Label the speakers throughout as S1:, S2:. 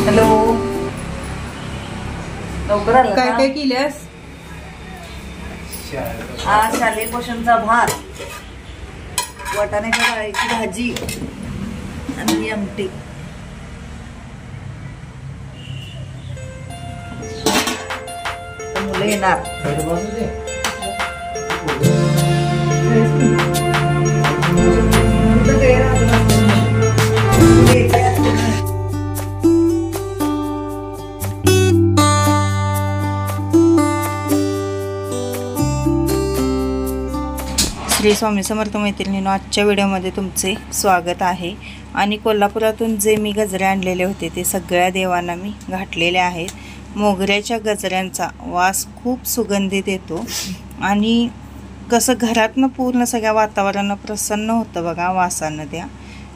S1: Hello, लवकर आला
S2: काय काय केल्यास?
S1: आज शालेय पोषणचा भात, वाटाण्याच्या डाळीची भाजी आणि आमटी. मुलं येणार.
S2: श्री स्वामी समर्थ मैत्रिणींनो, आजच्या व्हिडिओमध्ये तुमचे स्वागत आहे. आणि कोल्हापुरातून जे मी गजरे आणलेले होते ते सगळ्या देवांना मी घातलेले आहेत. मोगऱ्याच्या गजऱ्यांचा वास खूप सुगंधित येतो आणि कसं घरातनं पूर्ण सगळ्या वातावरण प्रसन्न होतं बघा वासानं. त्या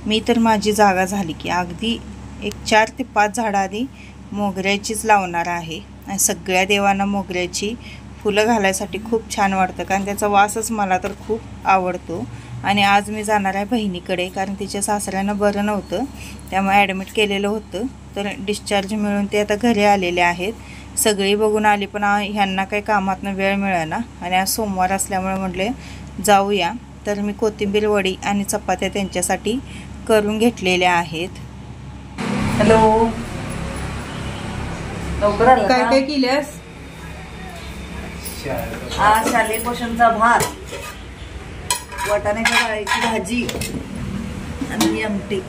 S2: मी तर माझी जागा झाली की अगदी एक 4 ते 5 झाडं आधी मोगऱ्याचीच लावणार आहे. आणि सगळ्या देवांना मोगऱ्याची फुलं घालायसाठी खूप छान वाटतं, कारण त्याचा वासच मला तर खूप आवडतो. आणि आज मी जाणार आहे बहिणीकडे, कारण तिच्या सासऱ्यांना बरं नव्हतं, त्यामुळे ॲडमिट केलेलं होतं. तर डिस्चार्ज मिळून ते आता घरी आलेले आहेत. सगळी बघून आली, पण ह्यांना काही कामातनं वेळ मिळेना आणि आज सोमवार असल्यामुळे म्हटले जाऊया. तर मी कोथिंबीर वडी आणि चपात्या त्यांच्यासाठी करून घेतलेल्या आहेत.
S1: हॅलो, लवकर आला.
S2: काय काय केल्यास?
S1: आज शालेय पोषणचा भात, वाटाण्याच्या डाळीची भाजी आणि आमटी.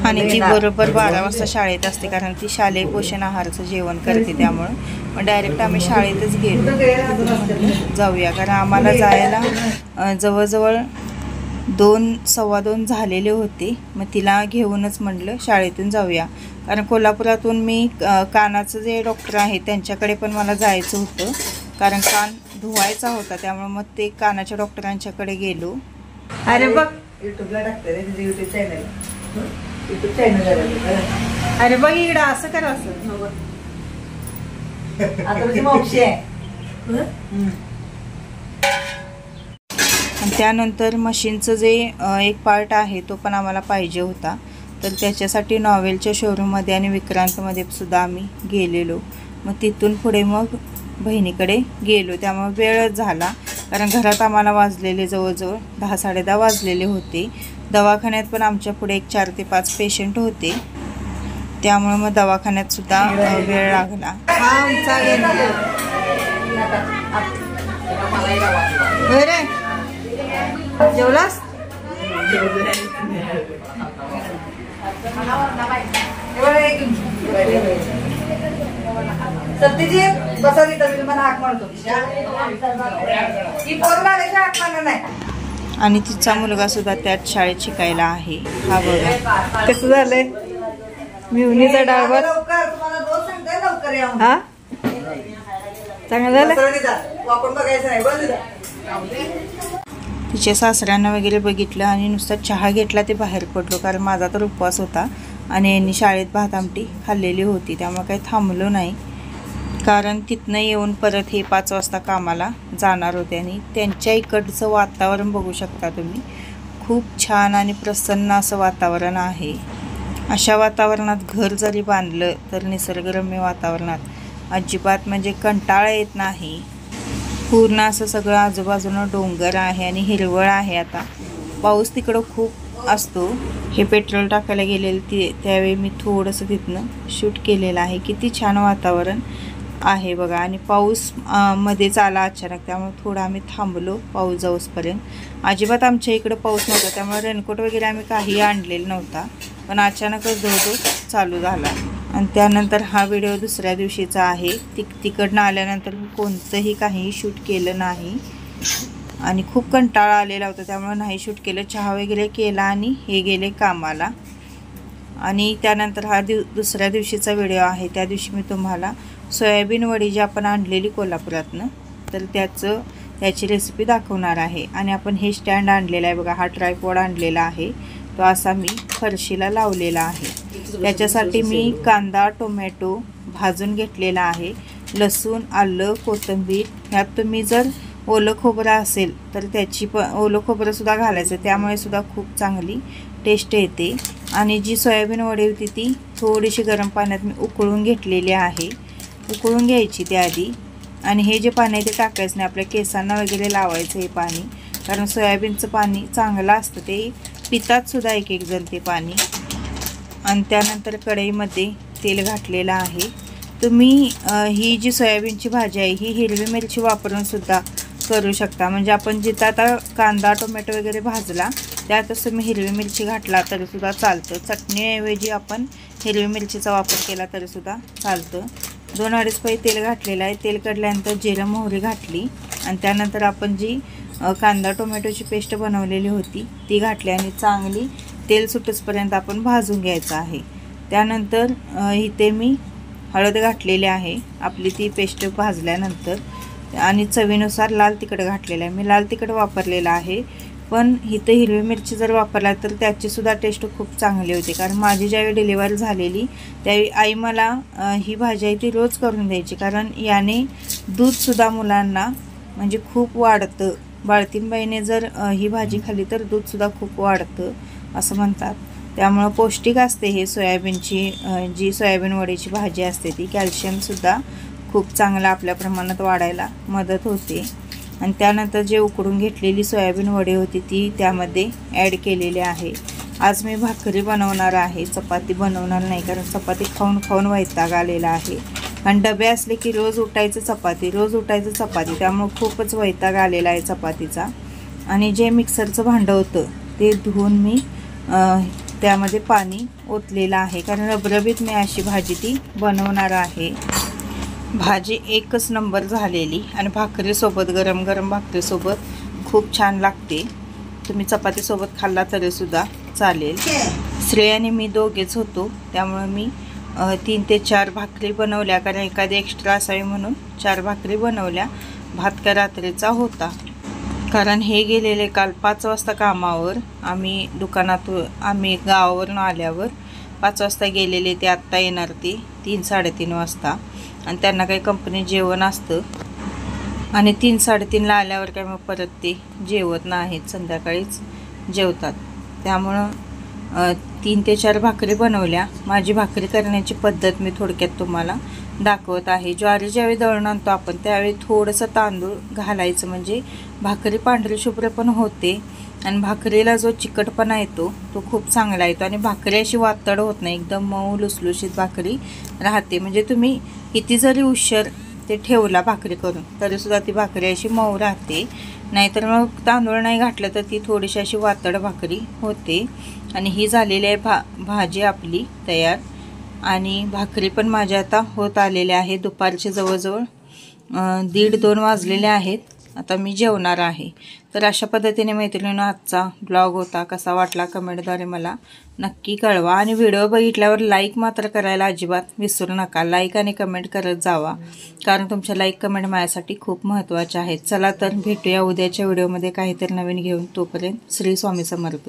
S2: आणि ती बरोबर 12 वाजता शाळेत असते, कारण ती शालेय पोषण आहाराचं जेवण करते. त्यामुळं मग डायरेक्ट आम्ही शाळेतच गेलो. जाऊया, कारण आम्हाला जायला जवळजवळ 2 सव्वा 2 झालेले होते. मग तिला घेऊनच म्हटलं शाळेतून जाऊया, कारण कोल्हापुरातून मी कानाचं जे डॉक्टर आहे त्यांच्याकडे पण मला जायचं होतं, कारण कान धुवायचा होता. त्यामुळे मग ते कानाच्या डॉक्टरांच्याकडे गेलो.
S1: अरे बघ, युट्यूबला टाकते रे तिथे, युट्यूब चॅनल.
S2: अरे बघ इकडं असं करा, असं
S1: आता तुझी मावशी आहे.
S2: आणि त्यानंतर मशीनचं जे एक पार्ट आहे तो पण आम्हाला पाहिजे होता. तर त्याच्यासाठी नॉवेलच्या शोरूममध्ये आणि विक्रांतमध्ये सुद्धा आम्ही गेलेलो. मग तिथून पुढे मग बहिणीकडे गेलो. त्यामुळे वेळच झाला, कारण घरात आम्हाला वाजलेले जवळजवळ 10 साडेदहा वाजलेले होते. दवाखान्यात पण आमच्या पुढे एक 4 ते 5 पेशंट होते, त्यामुळे मग दवाखान्यात सुद्धा वेळ लागला.
S1: जेवलास? सत्यजी बसा तिथं, मला हाक मारतो. ही पोरं आल्याची हाक मारणार नाही.
S2: आणि तिचा मुलगा सुद्धा त्याच शाळेत शिकायला आहे. हा बघा
S1: कसं झालंय मिवणीचा डाळभात. तुम्हाला रोज सांगताय लवकर या. हा चांगलं झालं. वापरून बघायचं नाही.
S2: तिच्या सासऱ्यांना वगैरे बघितलं आणि नुसता चहा घेतला ते बाहेर पडलो, कारण माझा तर उपवास होता आणि यांनी शाळेत भात आमटी खाल्लेली होती. त्यामुळे काही थांबलो नाही, कारण तिथनं येऊन परत हे 5 वाजता कामाला जाणार होते. आणि त्यांच्या इकडचं वातावरण बघू शकता तुम्ही, खूप छान आणि प्रसन्न असं वातावरण आहे. अशा वातावरणात घर जरी बांधलं तर निसर्गरम्य वातावरणात अजिबात म्हणजे कंटाळा येत नाही. पूर्ण असं सगळं आजूबाजूनं डोंगर आहे आणि हिरवळ आहे. आता पाऊस तिकडं खूप असतो. हे पेट्रोल टाकायला गेलेलं त्यावेळी मी थोडंसं तिथनं शूट केलेलं आहे. किती छान वातावरण आहे बघा. आणि पाऊस मध्येच आला अचानक, त्यामुळे थोडं आम्ही थांबलो पाऊस जाऊसपर्यंत. अजिबात आमच्या इकडं पाऊस नव्हता, त्यामुळे रेनकोट वगैरे आम्ही काही आणलेला नव्हता, पण अचानकच धो चालू झाला. आणि त्यानंतर हा व्हिडिओ दुसऱ्या दिवशीचा आहे. तिकडनं आल्यानंतर कोणतंही काही शूट केलं नाही आणि खूप कंटाळा आलेला होता, त्यामुळे नाही शूट केलं. चहा वगैरे केला आणि हे गेले कामाला. आणि त्यानंतर हा दुसऱ्या दिवशीचा व्हिडिओ आहे. त्या दिवशी मी तुम्हाला सोयाबीन वडी जी आपण आणलेली कोल्हापुरातनं, तर त्याची रेसिपी दाखवणार आहे. आणि आपण हे स्टँड आणलेला आहे बघा, हा ट्रायपॉड आणलेला आहे. तो असा मी फरशीला लावलेला आहे. त्याच्यासाठी मी कांदा टोमॅटो भाजून घेतलेला आहे. लसूण आलं कोथिंबीर ह्यात तुम्ही जर ओलं खोबरं असेल तर त्याची ओलं खोबरंसुद्धा घालायचं, त्यामुळे सुद्धा खूप चांगली टेस्ट येते. आणि जी सोयाबीन वडी होती ती थोडीशी गरम पाण्यात मी उकळून घेतलेली आहे. उकळून घ्यायची त्याआधी, आणि हे जे पाणी आहे ते टाकायचं नाही, आपल्या केसांना वगैरे लावायचं हे पाणी, कारण सोयाबीनचं पाणी चांगलं असतं, ते पितात सुद्धा एक एक जण ते पाणी. आणि त्यानंतर कढईमध्ये तेल घातलेलं आहे. तुम्ही ही जी सोयाबीनची भाजी आहे ही हिरवी मिरची वापरून सुद्धा करू शकता. म्हणजे आपण जिथं आता कांदा टोमॅटो वगैरे भाजला त्यातच तुम्ही हिरवी मिरची घातला तरीसुद्धा चालतं. चटणीऐवजी आपण हिरवी मिरचीचा वापर केला तरीसुद्धा चालतं. 2-2.5 पै तेल घातलेलं आहे. तेल कढल्यानंतर जिरं मोहरी घातली, आणि त्यानंतर आपण जी कांदा टोमॅटोची पेस्ट बनवलेली होती ती घातली, आणि चांगली तेल सुटेपर्यंत आपण भाजून घ्यायचं आहे. त्यानंतर इथे मी हळद घातलेली आहे आपली ती पेस्ट भाजल्यानंतर, आणि चवीनुसार लाल तिखट घातलेलं आहे. मी लाल तिखट वापरलेलं आहे, पण इथं हिरवी मिरची जर वापरला तर त्याचीसुद्धा टेस्ट खूप चांगली होती. कारण माझी ज्यावेळी डिलिव्हरी झालेली त्यावेळी आई मला ही भाजी आहे ती रोज करून द्यायची, कारण याने दूधसुद्धा मुलांना म्हणजे खूप वाढतं. बाळतीणबाईने जर ही भाजी खाल्ली तर दूधसुद्धा खूप वाढतं असं म्हणतात. त्यामुळं पौष्टिक असते हे सोयाबीनची जी सोयाबीन वडीची भाजी असते ती. कॅल्शियमसुद्धा खूप चांगलं आपल्या प्रमाणात वाढायला मदत होते. आणि त्यानंतर जे उकडून घेतलेली सोयाबीन वडी होती ती त्यामध्ये ॲड केलेली आहे. आज मी भाकरी बनवणार आहे, चपाती बनवणार नाही, कारण चपाती खाऊन खाऊन वैताग आलेला आहे. आणि डबे असले की रोज उठायचं चपाती, रोज उठायचं चपाती, त्यामुळं खूपच वैताग आलेला आहे चपातीचा. आणि जे मिक्सरचं भांडं होतं ते धुवून मी त्यामध्ये पाणी ओतलेलं आहे, कारण रबरबीत मी अशी भाजी ती बनवणार आहे. भाजी एकच नंबर झालेली, आणि भाकरीसोबत गरम गरम भाकरीसोबत खूप छान लागते. तुम्ही चपातीसोबत खाल्ला तरीसुद्धा चालेल. श्रेया आणि मी दोघेच होतो, त्यामुळे मी 3 ते 4 भाकरी बनवल्या, कारण एखादी एक्स्ट्रा असावी म्हणून 4 भाकरी बनवल्या. भात का रात्रीचा होता, कारण हे गेलेले काल 5 वाजता कामावर. आम्ही गावावरून आल्यावर 5 वाजता गेलेले, ते आत्ता येणार ते 3-3:30 वाजता. आणि त्यांना काही कंपनी जेवण असतं, आणि 3-3:30ला आल्यावर काय मग परत ते जेवत नाहीत, संध्याकाळीच जेवतात. त्यामुळं 3 ते 4 भाकरी बनवल्या. माझी भाकरी करण्याची पद्धत मी थोडक्यात तुम्हाला दाखवत आहे. ज्वारी ज्यावेळी दळून आणतो आपण त्यावेळी थोडंसं तांदूळ घालायचं, म्हणजे भाकरी पांढरी शुभ्र पण होते, आणि भाकरीला जो चिकटपणा येतो तो खूप चांगला येतो, आणि भाकरी अशी वातड होत नाही, एकदम मऊ लुसलुशीत भाकरी राहते. म्हणजे तुम्ही किती जरी उशीर ते ठेवला भाकरी करून तरीसुद्धा ती भाकरी अशी मऊ राहते. नाहीतर मग तांदूळ नाही घातलं तर ती थोडीशी अशी वातड भाकरी होते. आणि ही झालेली आहे भाजी आपली तयार, आणि भाकरी पण माझ्या आता होत आलेल्या आहे. दुपारचे जवळजवळ 1:30-2 वाजलेले आहेत. आता मी जेवणार आहे. तर अशा पद्धतीने मैत्रिणींनो आजचा ब्लॉग होता. कसा वाटला कमेंटद्वारे मला नक्की कळवा, आणि व्हिडिओ बघितल्यावर लाईक मात्र करायला अजिबात विसरू नका. लाईक आणि कमेंट करत जावा, कारण तुमच्या लाईक कमेंट माझ्यासाठी खूप महत्त्वाच्या आहेत. चला तर भेटूया उद्याच्या व्हिडिओमध्ये काहीतरी नवीन घेऊन. तोपर्यंत श्री स्वामी समर्थ.